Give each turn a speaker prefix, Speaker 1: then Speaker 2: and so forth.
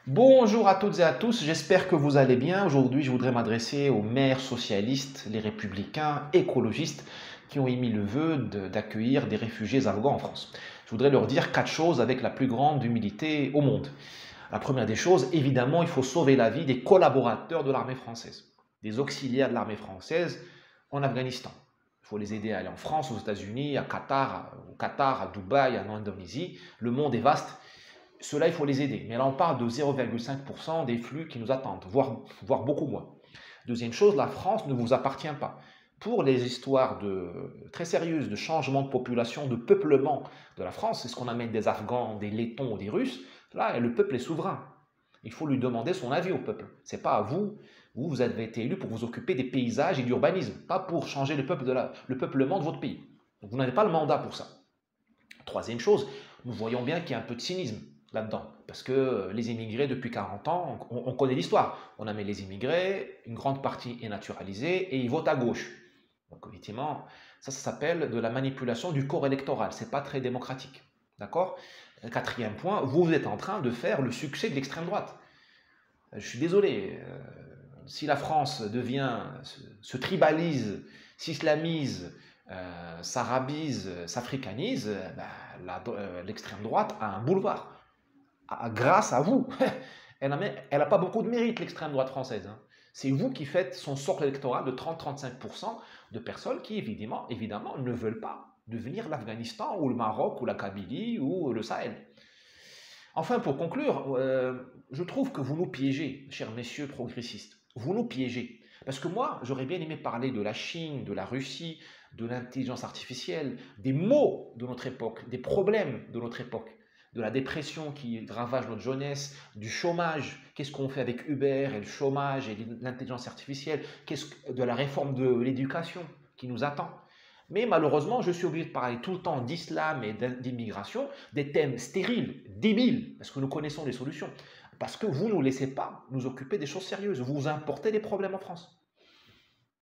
Speaker 1: Bonjour à toutes et à tous, j'espère que vous allez bien. Aujourd'hui, je voudrais m'adresser aux maires socialistes, les républicains, écologistes qui ont émis le vœu d'accueillir des réfugiés afghans en France. Je voudrais leur dire quatre choses avec la plus grande humilité au monde. La première des choses, évidemment, il faut sauver la vie des collaborateurs de l'armée française, des auxiliaires de l'armée française en Afghanistan. Il faut les aider à aller en France, aux États-Unis, au Qatar, à Dubaï, en Indonésie. Le monde est vaste. Ceux-là, il faut les aider. Mais là, on parle de 0,5% des flux qui nous attendent, voire beaucoup moins. Deuxième chose, la France ne vous appartient pas. Pour les histoires très sérieuses de changement de population, de peuplement de la France, c'est ce qu'on amène des Afghans, des Lettons ou des Russes, là, le peuple est souverain. Il faut lui demander son avis au peuple. Ce n'est pas à vous. Vous avez été élu pour vous occuper des paysages et de l'urbanisme, pas pour changer le peuplement de votre pays. Donc vous n'avez pas le mandat pour ça. Troisième chose, nous voyons bien qu'il y a un peu de cynisme là-dedans. Parce que les immigrés, depuis 40 ans, on connaît l'histoire. On a mis les immigrés, une grande partie est naturalisée et ils votent à gauche. Donc effectivement, ça s'appelle de la manipulation du corps électoral. C'est pas très démocratique. D'accord? Quatrième point, vous êtes en train de faire le succès de l'extrême droite. Je suis désolé. Si la France se tribalise, s'islamise, s'arabise, s'africanise, l'extrême droite a un boulevard. Grâce à vous. Elle n'a pas beaucoup de mérite, l'extrême droite française. Hein. C'est vous qui faites son socle électoral de 30-35% de personnes qui, évidemment, ne veulent pas devenir l'Afghanistan ou le Maroc ou la Kabylie ou le Sahel. Enfin, pour conclure, je trouve que vous nous piégez, chers messieurs progressistes. Vous nous piégez. Parce que moi, j'aurais bien aimé parler de la Chine, de la Russie, de l'intelligence artificielle, des maux de notre époque, des problèmes de notre époque, de la dépression qui ravage notre jeunesse, du chômage, qu'est-ce qu'on fait avec Uber et le chômage et l'intelligence artificielle, de la réforme de l'éducation qui nous attend. Mais malheureusement, je suis obligé de parler tout le temps d'islam et d'immigration, des thèmes stériles, débiles, parce que nous connaissons les solutions. Parce que vous ne nous laissez pas nous occuper des choses sérieuses. Vous importez des problèmes en France.